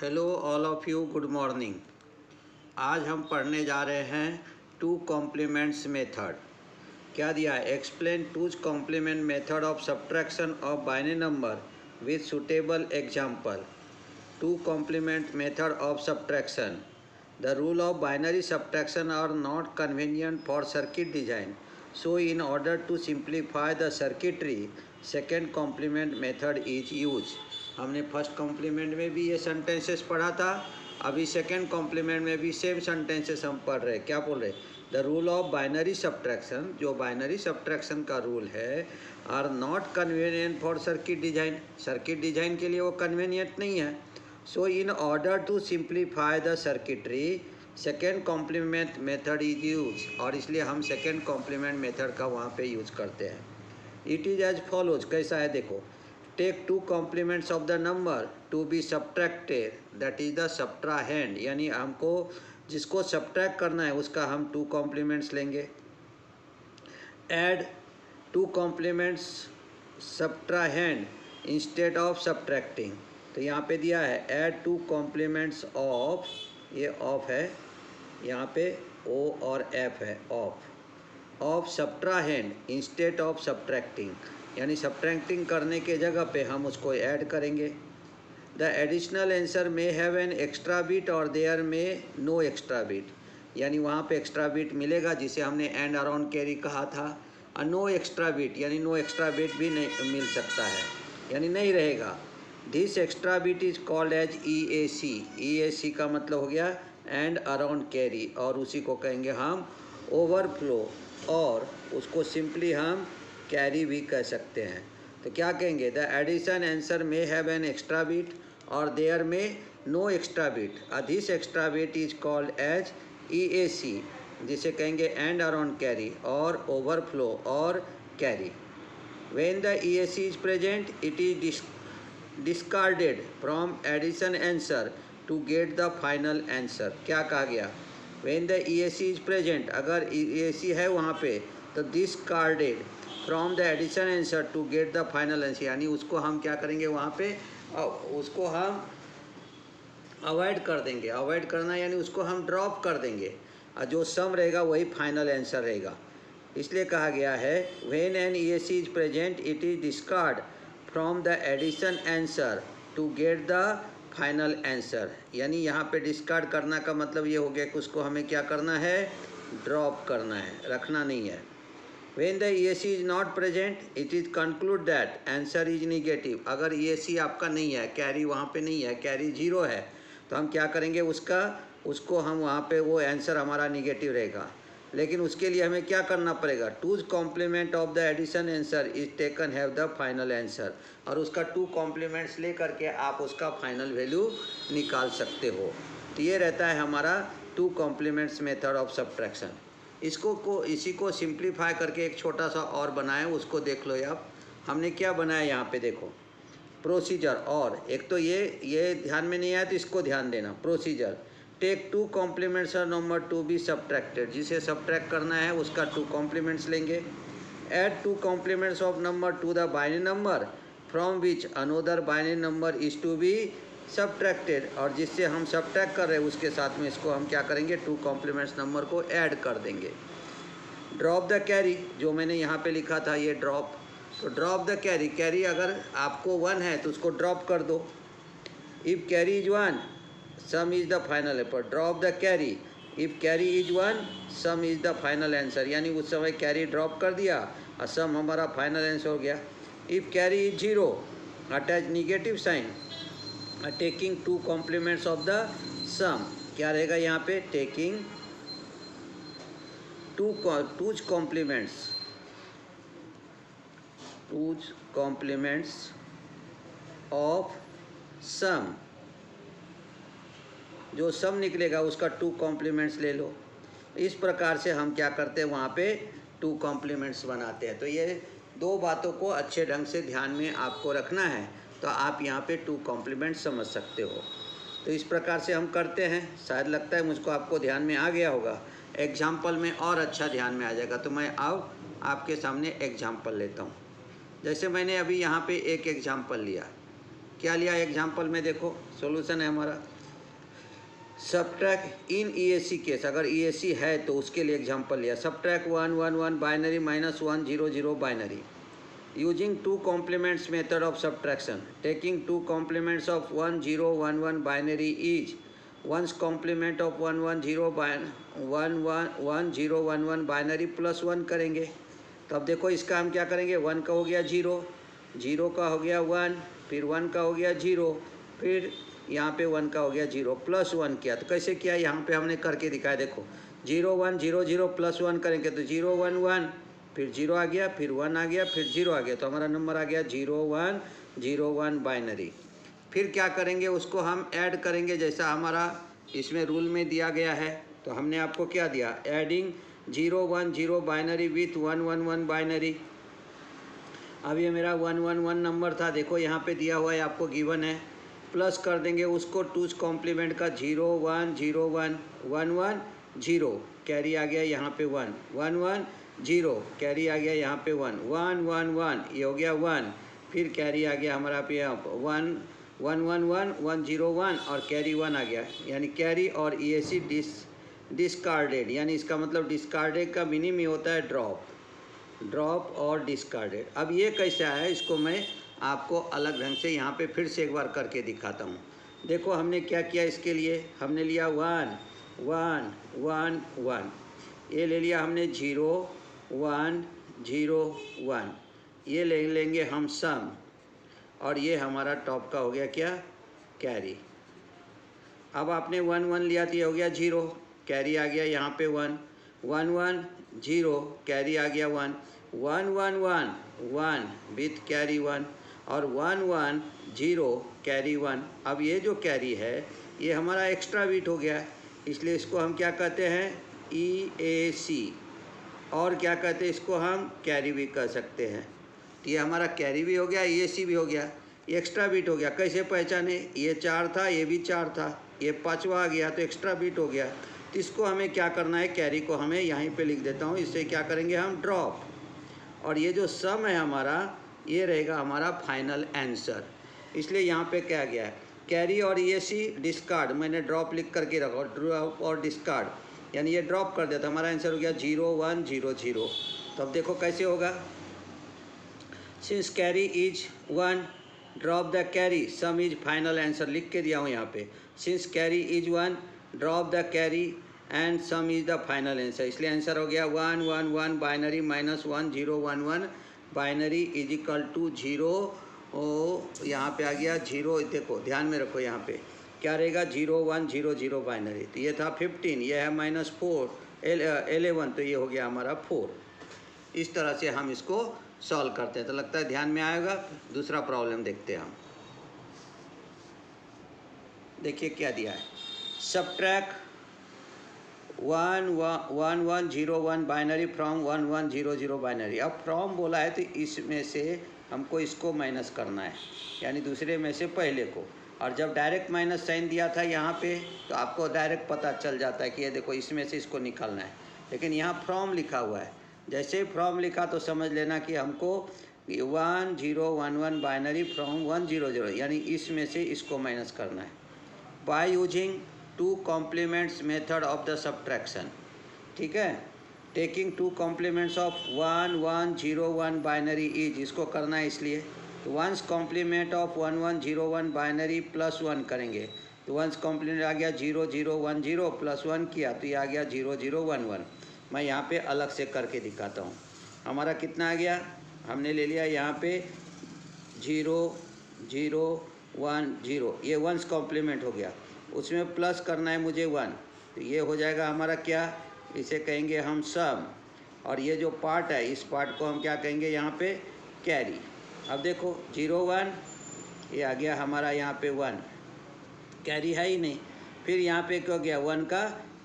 Hello all of you, good morning. आज हम पढ़ने जा रहे हैं टू कॉम्प्लीमेंट्स मेथड। क्या दिया है? Explain two's complement method of subtraction of binary number with suitable example. Two complement method of subtraction. The rule of binary subtraction are not convenient for circuit design, so in order to simplify the circuitry second complement method is use. हमने first complement में भी ये sentences पढ़ा था, अभी second complement में भी same sentences हम पढ़ रहे हैं। क्या बोल रहे? The rule of binary subtraction, जो बाइनरी सब्ट्रैक्शन का रूल है, are not convenient for circuit design. Circuit design के लिए वो कन्वीनियंट नहीं है। So in order to simplify the circuitry second complement method is use, और इसलिए हम सेकेंड कॉम्प्लीमेंट मेथड का वहाँ पे यूज करते हैं। It is as follows. कैसा है देखो, take two complements of the number to be subtracted, that is the subtrahend, यानी हमको जिसको सब्ट्रैक्ट करना है उसका हम टू कॉम्प्लीमेंट्स लेंगे। Add two complements subtrahend instead of subtracting. तो यहाँ पे दिया है ऐड टू कॉम्प्लीमेंट्स ऑफ, ये ऑफ है, यहाँ पे ओ और एफ है, of subtrahend instead of subtracting, यानी सब्ट्रैक्टिंग करने के जगह पे हम उसको ऐड करेंगे। The additional answer may have an extra bit और देयर में नो एक्स्ट्रा बिट, यानी वहाँ पे एक्स्ट्रा बिट मिलेगा जिसे हमने एंड अराउंड कैरी कहा था। और नो एक्स्ट्रा बिट यानी नो एक्स्ट्रा बिट भी नहीं मिल सकता है, यानी नहीं रहेगा। This extra bit is called as EAC। EAC का मतलब हो गया एंड अराउंड कैरी, और उसी को कहेंगे हम ओवरफ्लो, और उसको सिंपली हम कैरी भी कह सकते हैं। तो क्या कहेंगे? The addition answer may have an extra bit और देयर में no extra bit, this extra bit is called as EAC, जिसे कहेंगे एंड अराउंड कैरी और ओवरफ्लो और carry. When the EAC is present it is discarded from addition answer to get the final answer. क्या कहा गया? When the EAC is present, अगर EAC है वहाँ पे, तो discarded from the addition answer to get the final answer, यानी उसको हम क्या करेंगे वहाँ पे, उसको हम अवॉइड कर देंगे। अवॉइड करना यानी उसको हम ड्रॉप कर देंगे, और जो सम रहेगा वही फाइनल आंसर रहेगा। इसलिए कहा गया है when an EAC is present it is discard from the addition answer to get the final answer, यानी यहाँ पे डिस्कार्ड करना का मतलब ये हो गया कि उसको हमें क्या करना है, ड्रॉप करना है, रखना नहीं है। When the EAC is not present, it is conclude that answer is negative। अगर EAC आपका नहीं है, कैरी वहाँ पे नहीं है, कैरी 0 है, तो हम क्या करेंगे उसको हम वहाँ पे वो आंसर हमारा निगेटिव रहेगा। लेकिन उसके लिए हमें क्या करना पड़ेगा? Two's complement of the addition answer is taken have the final answer, और उसका टू कॉम्प्लीमेंट्स ले करके आप उसका फाइनल वैल्यू निकाल सकते हो। तो ये रहता है हमारा two complements method of subtraction. इसी को सिंप्लीफाई करके एक छोटा सा और बनाया, उसको देख लो आप। हमने क्या बनाया यहाँ पे देखो, प्रोसीजर। और एक तो ये ध्यान में नहीं आया तो इसको ध्यान देना। Procedure, take two complements of number to be subtracted, जिसे सब्ट्रैक्ट करना है उसका टू कॉम्प्लीमेंट्स लेंगे। Add two complements of number to the binary number from which another binary number is to be subtracted, और जिससे हम सब्ट्रैक्ट कर रहे हैं उसके साथ में इसको हम क्या करेंगे, टू कॉम्प्लीमेंट्स नंबर को ऐड कर देंगे। ड्रॉप द कैरी, जो मैंने यहाँ पे लिखा था ये ड्रॉप, तो ड्रॉप द कैरी, कैरी अगर आपको 1 है तो उसको ड्रॉप कर दो। If carry is 1 some is the final answer, drop the carry. If carry is 1 some is the final answer, यानी उस समय कैरी ड्रॉप कर दिया और सम हमारा फाइनल आंसर हो गया। If carry is 0 attach negative sign, taking two complements of the sum, क्या रहेगा यहाँ पे, taking two's complements of sum, जो सम निकलेगा उसका टू कॉम्प्लीमेंट्स ले लो। इस प्रकार से हम क्या करते हैं वहाँ पे टू कॉम्प्लीमेंट्स बनाते हैं। तो ये दो बातों को अच्छे ढंग से ध्यान में आपको रखना है, तो आप यहाँ पे टू कॉम्प्लीमेंट समझ सकते हो। तो इस प्रकार से हम करते हैं। शायद लगता है मुझको आपको ध्यान में आ गया होगा, एग्जाम्पल में और अच्छा ध्यान में आ जाएगा। तो मैं अब आपके सामने एग्जाम्पल लेता हूँ। जैसे मैंने अभी यहाँ पे एक एग्जाम्पल लिया, क्या लिया एग्जाम्पल में, देखो सॉल्यूशन है हमारा। सब्ट्रैक्ट इन EAC केस, अगर EAC है तो उसके लिए एग्जाम्पल लिया। Subtract 1 1 1 binary minus 1 0 0 binary using two complements method of subtraction taking two complements of 1 0 1 1 binary is one's complement of 1 1 0 1 0 1 1 binary plus 1 करेंगे। तो अब देखो इसका हम क्या करेंगे, 1 का हो गया 0, 0 का हो गया 1, फिर 1 का हो गया 0, फिर यहाँ पे 1 का हो गया 0 प्लस 1 किया। तो कैसे किया, यहाँ पे हमने करके दिखाया। देखो 0 1 0 0 प्लस 1 करेंगे तो 0 1 1, फिर 0 आ गया, फिर 1 आ गया, फिर 0 आ गया, तो हमारा नंबर आ गया 0 1 0 1 बाइनरी। फिर क्या करेंगे, उसको हम ऐड करेंगे जैसा हमारा इसमें रूल में दिया गया है। तो हमने आपको क्या दिया, एडिंग 0 1 0 बाइनरी विथ 1 1 1 बाइनरी। अब ये मेरा 1 1 1 नंबर था, देखो यहाँ पे दिया हुआ है, आपको गिवन है। प्लस कर देंगे उसको टूज कॉम्प्लीमेंट का 0 1 0 1 1 1 0, कैरी आ गया यहाँ पे 1 1 1 0, कैरी आ गया यहाँ पे 1 1 1 1, ये हो गया 1, फिर कैरी आ गया हमारा पे 1 1 1 1 1 0 1 और कैरी 1 आ गया। यानी कैरी और EAC डिस्कार्डेड, यानी इसका मतलब डिस्कार्डेड का मीनिंग ही होता है ड्रॉप और डिस्कार्डेड। अब ये कैसे आया, इसको मैं आपको अलग ढंग से यहाँ पे फिर से एक बार करके दिखाता हूँ। देखो हमने क्या किया, इसके लिए हमने लिया 1 1 1 1, ये ले लिया हमने 0 1 0 1, ये ले लेंगे हम सम, और ये हमारा टॉप का हो गया क्या, कैरी। अब आपने 1 1 लिया तो ये हो गया 0, कैरी आ गया यहाँ पे 1 1 1 0, कैरी आ गया 1 1 1 1 1 विथ कैरी 1 और 1 1 0 कैरी 1। अब ये जो कैरी है ये हमारा एक्स्ट्रा बीट हो गया, इसलिए इसको हम क्या कहते हैं, EAC, और क्या कहते हैं इसको, हम कैरी भी कह सकते हैं। तो ये हमारा कैरी भी हो गया, EAC भी हो गया, ये एक्स्ट्रा बीट हो गया। कैसे पहचाने, ये 4 था, ये भी 4 था, ये 5वां आ गया तो एक्स्ट्रा बीट हो गया। तो इसको हमें क्या करना है, कैरी को हमें यहीं पे लिख देता हूँ, इससे क्या करेंगे हम ड्रॉप, और ये जो सम है हमारा ये रहेगा हमारा फाइनल आंसर। इसलिए यहाँ पे क्या गया है, कैरी और EAC डिस्कार्ड, मैंने ड्रॉप लिख करके रखा, ड्रॉप और डिस्कार्ड, यानी ये ड्रॉप कर देता, हमारा आंसर हो गया 0 1 0 0। तो अब देखो कैसे होगा, since carry is 1 drop the carry, sum is final answer, लिख के दिया हूँ यहाँ पे, since carry is 1 drop the carry and sum is the final answer. इसलिए आंसर हो गया 1 1 1 binary minus 1 0 1 1 binary is equal to 0। ओ यहाँ पे आ गया 0, देखो ध्यान में रखो यहाँ पे क्या रहेगा, 0 1 0 0 बाइनरी। तो ये था 15, ये है -4 11, तो ये हो गया हमारा 4। इस तरह से हम इसको सॉल्व करते हैं, तो लगता है ध्यान में आएगा। दूसरा प्रॉब्लम देखते हैं हम, देखिए क्या दिया है, सब्ट्रैक्ट 1 1 1 0 1 बाइनरी फ्रॉम 1 1 0 0 बाइनरी। अब फ्रॉम बोला है तो इसमें से हमको इसको माइनस करना है, यानी दूसरे में से पहले को। और जब डायरेक्ट माइनस साइन दिया था यहाँ पे तो आपको डायरेक्ट पता चल जाता है कि ये देखो इसमें से इसको निकालना है, लेकिन यहाँ फ्रॉम लिखा हुआ है। जैसे ही फ्रॉम लिखा तो समझ लेना कि हमको 1 0 1 1 बाइनरी फ्रॉम 1 0 0, यानी इसमें से इसको माइनस करना है by using two complements method of the subtraction. ठीक है, taking two complements of 1 1 0 1 binary is, इसको करना है इसलिए तो one's complement of 1 1 0 1 binary plus 1 करेंगे। तो वंस कॉम्प्लीमेंट आ गया 0 0 1 0 प्लस 1 किया तो ये आ गया 0 0 1 1। मैं यहाँ पे अलग से करके दिखाता हूँ। हमारा कितना आ गया, हमने ले लिया यहाँ पे 0 0 1 0, ये वंस कॉम्प्लीमेंट हो गया, उसमें प्लस करना है मुझे 1, तो ये हो जाएगा हमारा क्या, इसे कहेंगे हम सम, और ये जो पार्ट है इस पार्ट को हम क्या कहेंगे यहाँ पे, कैरी। अब देखो 0 1, ये आ गया हमारा यहाँ पे 1, कैरी है ही नहीं। फिर यहाँ पे क्या गया 1 का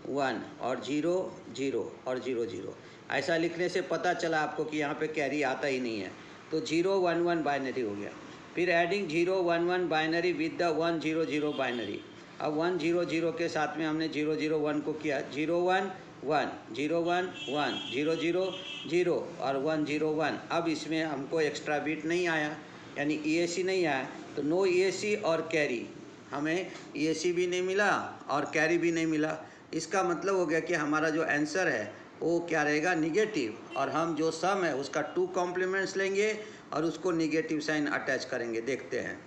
1 और 0 0 और 0 0, ऐसा लिखने से पता चला आपको कि यहाँ पे कैरी आता ही नहीं है। तो 0 1 1 बाइनरी हो गया। फिर adding 0 1 1 binary with the 1 0 0 binary. अब 1 0 0 के साथ में हमने 0 0 1 को किया, 0 1 1 0 1 1 0 0 0 और 1 0 1। अब इसमें हमको एक्स्ट्रा बीट नहीं आया, यानी EAC नहीं आया, तो नो EAC और कैरी, हमें EAC भी नहीं मिला और कैरी भी नहीं मिला। इसका मतलब हो गया कि हमारा जो आंसर है वो क्या रहेगा, निगेटिव, और हम जो सम है उसका 2 कॉम्प्लीमेंट्स लेंगे और उसको निगेटिव साइन अटैच करेंगे। देखते हैं,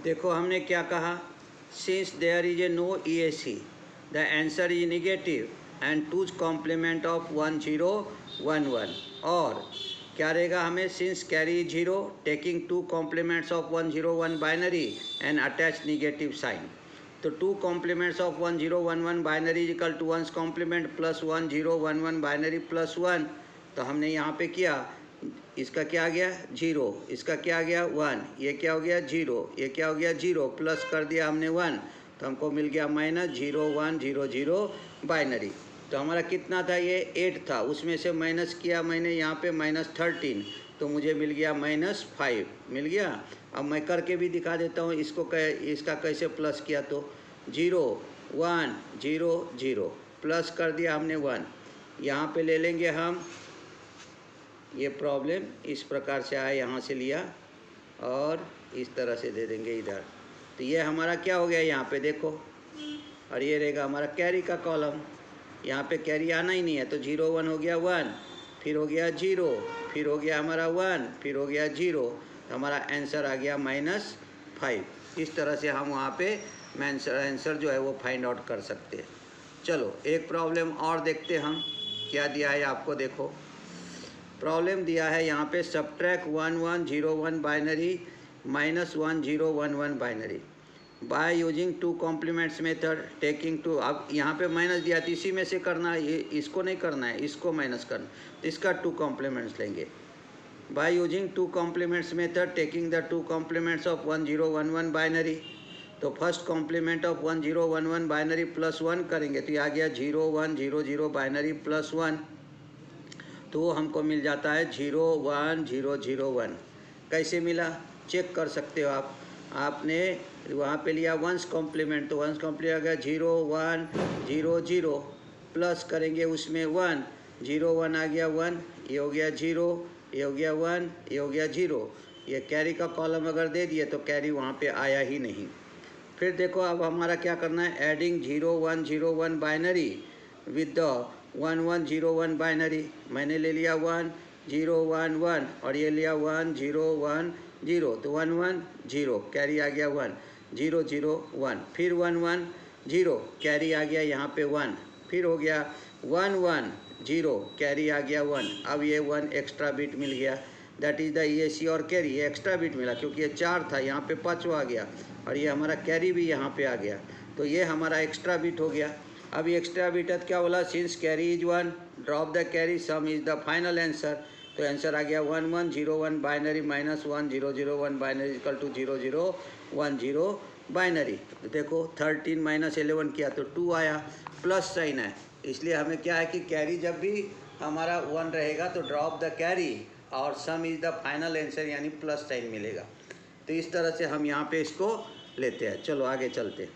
देखो हमने क्या कहा, since there is a no EAC the answer is negative and 2's complement of 1 0 1 1, और क्या रहेगा हमें, since carry is 0 taking 2 complements of 1 0 1 binary and attach negative sign. तो 2 complements of 1 0 1 1 binary is equal to 1's complement plus 1 0 1 1 binary plus 1। तो हमने यहाँ पे किया, इसका क्या आ गया 0, इसका क्या आ गया 1, ये क्या हो गया 0, ये क्या हो गया 0, प्लस कर दिया हमने 1, तो हमको मिल गया माइनस 0 1 0 0 बाइनरी। तो हमारा कितना था, ये 8 था, उसमें से माइनस किया मैंने यहाँ पे -13, तो मुझे मिल गया -5 मिल गया। अब मैं करके भी दिखा देता हूँ इसको, इसका कैसे प्लस किया, तो 0 1 0 0 प्लस कर दिया हमने 1। यहाँ पे ले लेंगे हम, ये प्रॉब्लम इस प्रकार से आया, यहाँ से लिया और इस तरह से दे देंगे इधर। तो ये हमारा क्या हो गया, यहाँ पे देखो, और ये रहेगा हमारा कैरी का कॉलम। यहाँ पे कैरी आना ही नहीं है, तो 0 1 हो गया 1, फिर हो गया 0, फिर हो गया हमारा 1, फिर हो गया 0, तो हमारा आंसर आ गया -5। इस तरह से हम वहाँ पे आंसर जो है वो फाइंड आउट कर सकते हैं। चलो एक प्रॉब्लम और देखते हम, क्या दिया है आपको, देखो प्रॉब्लम दिया है यहाँ पे, subtract 1 1 0 1 binary -1 0 1 1 binary by using 2 complements method taking 2। अब यहाँ पे माइनस दिया तो इसी में से करना है, ये इसको नहीं करना है, इसको माइनस करना, तो इसका 2 कॉम्प्लीमेंट्स लेंगे। By using 2 complements method taking the 2 complements of 1 0 1 1 binary. तो first complement of 1 0 1 1 binary plus 1 करेंगे, तो ये आ गया 0 1 0 0 बाइनरी प्लस 1, तो हमको मिल जाता है 0 1 0 0 1। कैसे मिला चेक कर सकते हो आप, आपने वहाँ पे लिया 1's कॉम्प्लीमेंट, तो 1's कॉम्प्लीमेंट आ गया 0 1 0 0, प्लस करेंगे उसमें 1 0 1 आ गया 1, ये हो गया 0, ये हो गया 1, ये हो गया 0। ये कैरी का कॉलम अगर दे दिए तो कैरी वहाँ पे आया ही नहीं। फिर देखो अब हमारा क्या करना है, adding 0 1 0 1 binary with the 1 1 0 1 binary. मैंने ले लिया 1 0 1 1 और ये लिया 1 0 1 0, तो 1 1 0 कैरी आ गया 1 0 0 1, फिर 1 1 0 कैरी आ गया यहाँ पे 1, फिर हो गया 1 1 0 कैरी आ गया 1। अब ये 1 एक्स्ट्रा बिट मिल गया, दैट इज़ द EAC और कैरी, ये एक्स्ट्रा बिट मिला क्योंकि ये 4 था, यहाँ पे 5वां आ गया और ये हमारा कैरी भी यहाँ पे आ गया, तो ये हमारा एक्स्ट्रा बिट हो गया। अब ये एक्स्ट्रा बिट क्या बोला, since carry is 1 drop the carry sum is the final answer. तो आंसर आ गया 1 1 0 1 binary -1 0 0 1 binary equal to 0 0 1 0 binary. तो देखो 13 - 11 किया तो 2 आया, प्लस साइन है, इसलिए हमें क्या है कि कैरी जब भी हमारा 1 रहेगा तो ड्रॉप द कैरी और सम इज द फाइनल आंसर यानी प्लस साइन मिलेगा। तो इस तरह से हम यहाँ पे इसको लेते हैं। चलो आगे चलते हैं,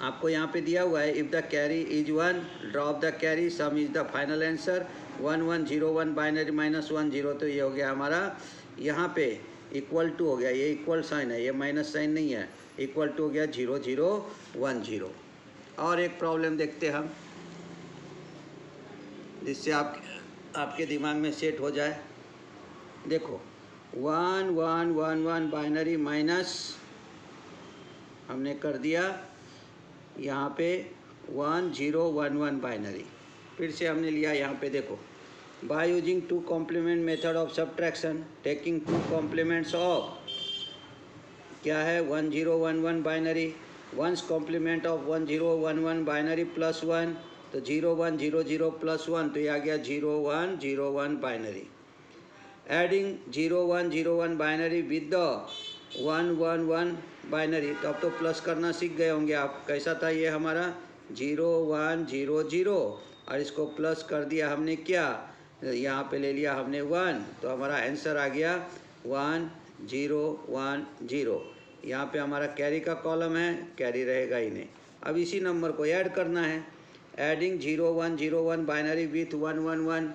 आपको यहाँ पे दिया हुआ है, if the carry is 1 drop the carry sum is the final answer 1 1 0 1 binary -1 0, तो ये हो गया हमारा यहाँ पे इक्वल टू हो गया, ये इक्वल साइन है, ये माइनस साइन नहीं है, इक्वल टू हो गया 0 0 1 0। और एक प्रॉब्लम देखते हम जिससे आपके दिमाग में सेट हो जाए। देखो 1 1 1 1 बाइनरी माइनस हमने कर दिया यहाँ पे 1 0 1 1 बाइनरी, फिर से हमने लिया यहाँ पे देखो, by using 2 complement method of subtraction taking 2 complements of क्या है 1 0 1 1 binary 1's complement of 1 0 1 1 binary plus 1, तो 0 1 0 0 प्लस 1, तो ये आ गया 0 1 0 1 binary. Adding 0 1 0 1 binary with the 1 1 1 binary, तो अब तो प्लस करना सीख गए होंगे आप। कैसा था ये हमारा 0 1 0 0 और इसको प्लस कर दिया हमने, क्या यहाँ पे ले लिया हमने 1, तो हमारा आंसर आ गया 1 0 1 0। यहाँ पे हमारा कैरी का कॉलम है, कैरी रहेगा ही नहीं। अब इसी नंबर को ऐड करना है, एडिंग 0 1 0 1 बाइनरी विथ 1 1 1,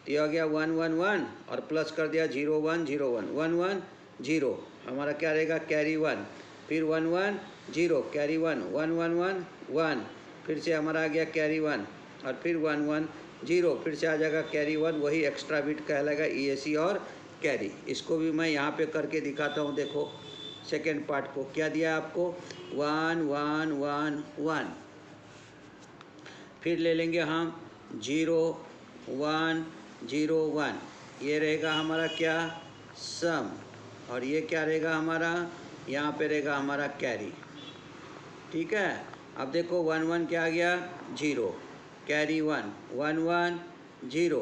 तो ये आ गया 1 1 1 और प्लस कर दिया 0 1 0 1 1 1 0, हमारा क्या रहेगा कैरी 1, फिर 1 1 0 कैरी 1 1 1 1 1, फिर से हमारा आ गया कैरी 1 और फिर 1 1 0, फिर से आ जाएगा कैरी 1, वही एक्स्ट्रा बिट कहलाएगा EAC और कैरी। इसको भी मैं यहाँ पे करके दिखाता हूँ। देखो सेकेंड पार्ट को क्या दिया आपको 1 1 1 1, फिर ले लेंगे हम 0 1 0 1, ये रहेगा हमारा क्या सम, और ये क्या रहेगा हमारा यहाँ पे रहेगा हमारा कैरी। ठीक है, अब देखो 1 1 क्या आ गया 0 carry 1 1 1 0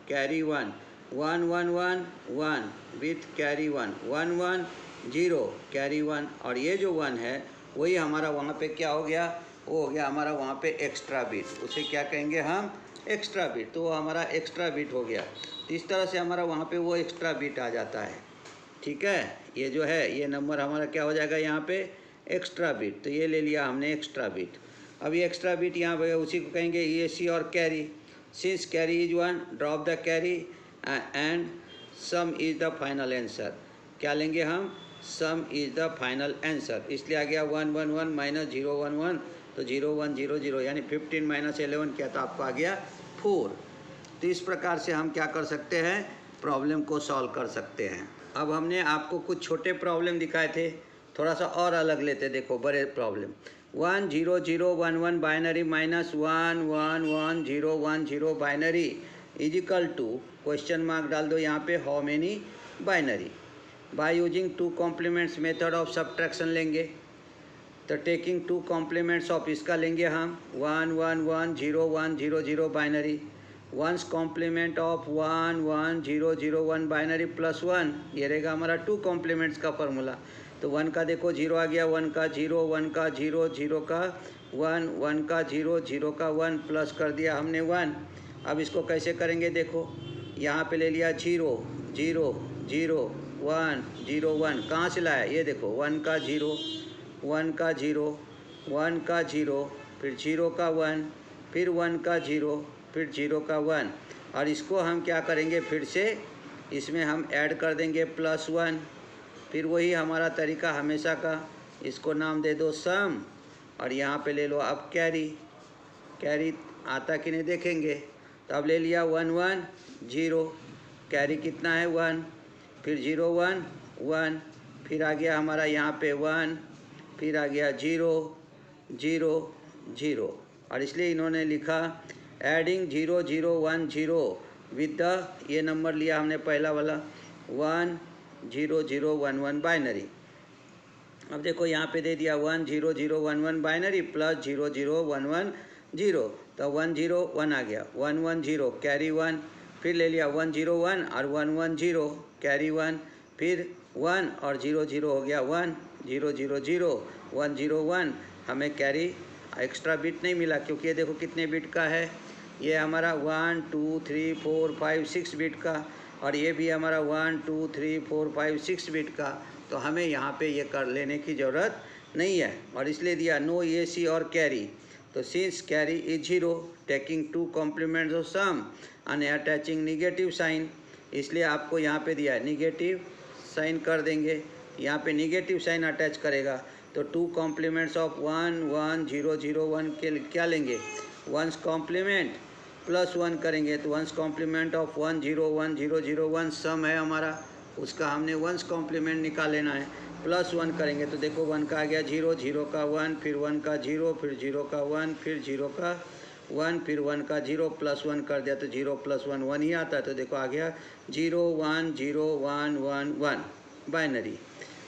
carry 1 1 1 1 1 with carry 1 1 1 0 carry 1, और ये जो 1 है वही हमारा वहाँ पे क्या हो गया, वो हो गया हमारा वहाँ पे एक्स्ट्रा बिट, उसे क्या कहेंगे हम एक्स्ट्रा बिट, तो वो हमारा एक्स्ट्रा बिट हो गया। तो इस तरह से हमारा वहाँ पे वो एक्स्ट्रा बिट आ जाता है। ठीक है, ये जो है ये नंबर हमारा क्या हो जाएगा यहाँ पे एक्स्ट्रा बिट, तो ये ले लिया हमने एक्स्ट्रा बिट। अब ये एक्स्ट्रा बिट यहाँ पे उसी को कहेंगे EAC और carry. Since carry is 1 drop the carry and sum is the final answer. क्या लेंगे हम सम इज द फाइनल आंसर, इसलिए आ गया 1 1 1 माइनस 0 1 1, तो 0 1 0 0 यानी 15 माइनस 11 क्या, तो आपको आ गया 4। तो इस प्रकार से हम क्या कर सकते हैं प्रॉब्लम को सॉल्व कर सकते हैं। अब हमने आपको कुछ छोटे प्रॉब्लम दिखाए थे, थोड़ा सा और अलग लेते। देखो बड़े problem 1 0 0 1 1 binary minus 1 1 1 0 1 0 binary is equal to question mark डाल दो यहाँ पे how many binary. By using 2 complements method of subtraction लेंगे, तो टेकिंग 2 कॉम्प्लीमेंट्स ऑफ इसका लेंगे हम 1 1 1 0 1 0 0 binary, one's complement of 1 1 0 0 1 binary plus 1, ये रहेगा हमारा 2 कॉम्प्लीमेंट्स का फॉर्मूला। तो 1 का देखो 0 आ गया, 1 का 0 1 का 0 0 का 1 1 का 0 0 का 1 प्लस कर दिया हमने 1। अब इसको कैसे करेंगे देखो, यहाँ पे ले लिया 0 0 0 1 0 1, कहाँ से लाया ये देखो 1 का 0 1 का 0 1 का 0 फिर 0 का 1 फिर 1 का 0 फिर 0 का 1, और इसको हम क्या करेंगे फिर से इसमें हम ऐड कर देंगे प्लस 1, फिर वही हमारा तरीका हमेशा का, इसको नाम दे दो सम, और यहाँ पे ले लो अब कैरी। कैरी आता कि नहीं देखेंगे, तो अब ले लिया 1 1 0, कैरी कितना है 1, फिर 0 1 1, फिर आ गया हमारा यहाँ पे 1, फिर आ गया 0 0 0, और इसलिए इन्होंने लिखा एडिंग 0 0 1 0 विद द, ये नंबर लिया हमने पहला वाला 1 0 0 1 1 बाइनरी। अब देखो यहाँ पे दे दिया 1 0 0 1 1 बाइनरी प्लस 0 0 1 1 0, तो 1 0 1 आ गया 1 1 0 कैरी 1, फिर ले लिया 1 0 1 और 1 1 0 कैरी 1, फिर 1 और 0 0 हो गया 1 0 0 0 1 0 1, हमें कैरी एक्स्ट्रा बिट नहीं मिला क्योंकि ये देखो कितने बिट का है, ये हमारा 1 2 3 4 5 6 बिट का, और ये भी हमारा 1 2 3 4 5 6 बिट का, तो हमें यहाँ पे ये कर लेने की ज़रूरत नहीं है, और इसलिए दिया नो EAC और कैरी। तो since carry is 0 taking 2 complements of sum and attaching negative sign, इसलिए आपको यहाँ पे दिया है निगेटिव साइन कर देंगे, यहाँ पे निगेटिव साइन अटैच करेगा, तो 2 कॉम्प्लीमेंट्स ऑफ 1 1 0 0 1 के क्या लेंगे वंस कॉम्प्लीमेंट प्लस 1 करेंगे, तो वंस कॉम्प्लीमेंट ऑफ 1 0 1 0 0 1 सम है हमारा, उसका हमने वंस कॉम्प्लीमेंट निकाल लेना है, प्लस 1 करेंगे, तो देखो 1 का आ गया 0 0 का 1 फिर 1 का 0 फिर 0 का 1 फिर 0 का 1 फिर 1 का 0 प्लस 1 कर दिया, तो 0 प्लस 1 1 ही आता है, तो देखो आ गया 0 1 0 1 1 1 बाइनरी।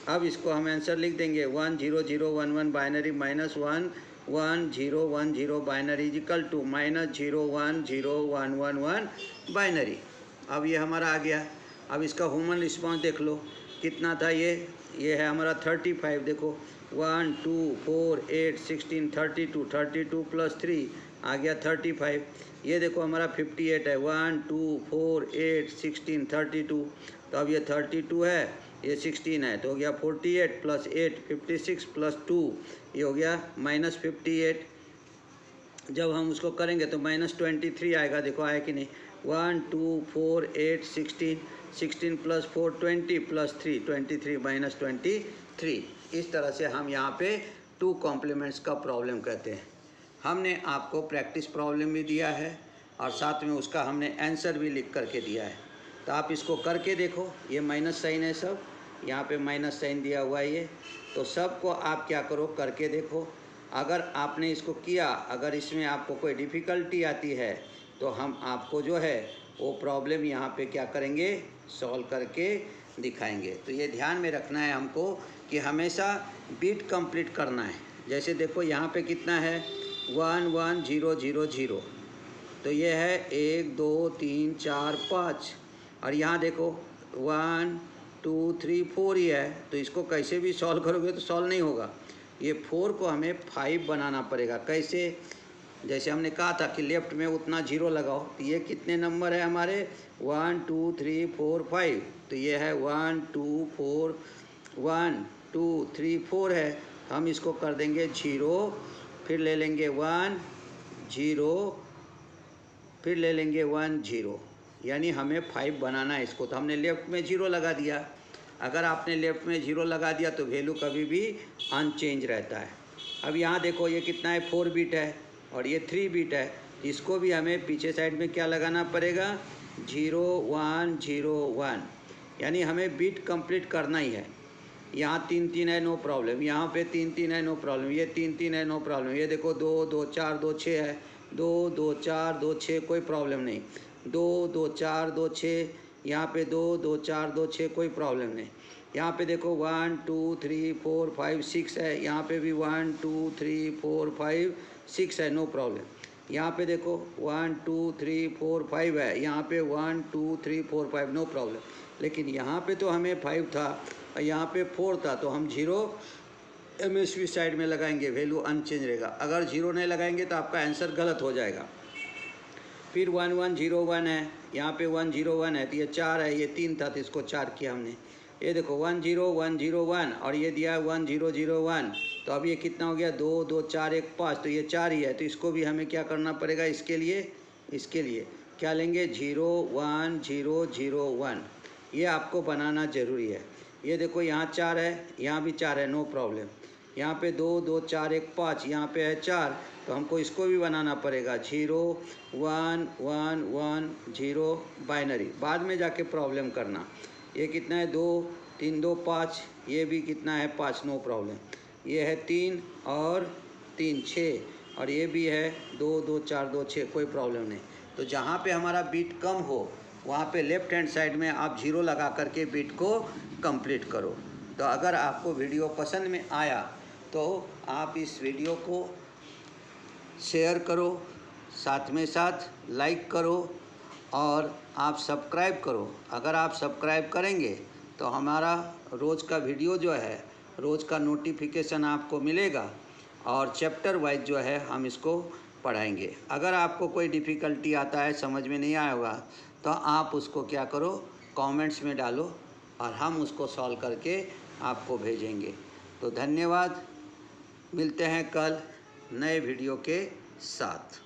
अब इसको हम आंसर लिख देंगे 1 0 0 1 1 binary minus 1 1 0 1 0 binary is equal to minus 0 1 0 1 1 1 binary. अब ये हमारा आ गया। अब इसका ह्यूमन रिस्पॉन्स देख लो कितना था, ये है हमारा 35, देखो 1 2 4 8 16 32 32 प्लस 3 आ गया 35, ये देखो हमारा 58 है 1 2 4 8 16 32, तो अब ये 32 है ये 16 है, तो हो गया 48 प्लस 8 56 प्लस 2 ये हो गया माइनस 58। जब हम उसको करेंगे तो माइनस 23 आएगा, देखो आया कि नहीं 1 2 4 8 16, 16 प्लस 4 20 प्लस 3 23 माइनस 23। इस तरह से हम यहाँ पे टू कॉम्प्लीमेंट्स का प्रॉब्लम कहते हैं। हमने आपको प्रैक्टिस प्रॉब्लम भी दिया है और साथ में उसका हमने आंसर भी लिख करके दिया है, तो आप इसको करके देखो। ये माइनस साइन है, सब यहाँ पे माइनस साइन दिया हुआ है ये, तो सबको आप क्या करो करके देखो। अगर आपने इसको किया, अगर इसमें आपको कोई डिफ़िकल्टी आती है तो हम आपको जो है वो प्रॉब्लम यहाँ पे क्या करेंगे, सॉल्व करके दिखाएंगे। तो ये ध्यान में रखना है हमको कि हमेशा बीट कंप्लीट करना है। जैसे देखो यहाँ पे कितना है 1 1 0 0 0, तो ये है 1 2 3 4 5, और यहाँ देखो 1 2 3 4 ही है, तो इसको कैसे भी सॉल्व करोगे तो सॉल्व नहीं होगा। ये 4 को हमें 5 बनाना पड़ेगा। कैसे? जैसे हमने कहा था कि लेफ्ट में उतना 0 लगाओ, तो ये कितने नंबर है हमारे 1 2 3 4 5, तो ये है 1 2 4 1 2 3 4 है। हम इसको कर देंगे 0, फिर ले लेंगे 1 0, फिर ले लेंगे 1 0, यानी हमें 5 बनाना है इसको। तो हमने लेफ्ट में 0 लगा दिया। अगर आपने लेफ्ट में 0 लगा दिया तो वैल्यू कभी भी अनचेंज रहता है। अब यहाँ देखो ये कितना है 4 बिट है और ये 3 बिट है, इसको भी हमें पीछे साइड में क्या लगाना पड़ेगा 0 1 0 1, यानी हमें बीट कंप्लीट करना ही है। यहाँ 3 3 है नो प्रॉब्लम, यहाँ पे 3 3 है नो प्रॉब्लम, ये 3 3 है नो प्रॉब्लम, ये देखो 2 2 4 2 6 है, 2 2 4 2 6 कोई प्रॉब्लम नहीं, 2 2 4 2 6, यहाँ पे 2 2 4 2 6 कोई प्रॉब्लम नहीं। यहाँ पे देखो 1 2 3 4 5 6 है, यहाँ पे भी 1 2 3 4 5 6 है, नो प्रॉब्लम। यहाँ पे देखो 1 2 3 4 5 है, यहाँ पे 1 2 3 4 5 नो प्रॉब्लम। लेकिन यहाँ पे तो हमें 5 था और यहाँ पे 4 था, तो हम 0 MSB साइड में लगाएंगे, वैल्यू अनचेंज रहेगा। अगर 0 नहीं लगाएंगे तो आपका आंसर गलत हो जाएगा। फिर 1 1 0 1 है, यहाँ पे 1 0 1 है, तो ये 4 है, ये 3 था तो इसको 4 किया हमने। ये देखो 1 0 1 0 1 और ये दिया 1 0 0 1, तो अब ये कितना हो गया 2 2 4 1 5, तो ये 4 ही है। तो इसको भी हमें क्या करना पड़ेगा, इसके लिए क्या लेंगे 0 1 0 0 1, ये आपको बनाना ज़रूरी है। ये देखो यहाँ 4 है, यहाँ भी 4 है, नो प्रॉब्लम। यहाँ पे 2 2 4 1 5, यहाँ पे है 4, तो हमको इसको भी बनाना पड़ेगा 0 1 1 1 0 बाइनरी, बाद में जाके प्रॉब्लम करना। ये कितना है 2 3 2 5, ये भी कितना है 5, नो प्रॉब्लम। ये है 3 और 3 6, और ये भी है 2 2 4 2 6, कोई प्रॉब्लम नहीं। तो जहाँ पे हमारा बीट कम हो वहाँ पे लेफ्ट हैंड साइड में आप 0 लगा करके बीट को कंप्लीट करो। तो अगर आपको वीडियो पसंद में आया तो आप इस वीडियो को शेयर करो, साथ में साथ लाइक करो और आप सब्सक्राइब करो। अगर आप सब्सक्राइब करेंगे तो हमारा रोज़ का वीडियो जो है, रोज़ का नोटिफिकेशन आपको मिलेगा और चैप्टर वाइज जो है हम इसको पढ़ाएंगे। अगर आपको कोई डिफ़िकल्टी आता है, समझ में नहीं आया होगा, तो आप उसको क्या करो कमेंट्स में डालो और हम उसको सॉल्व करके आपको भेजेंगे। तो धन्यवाद, मिलते हैं कल नए वीडियो के साथ।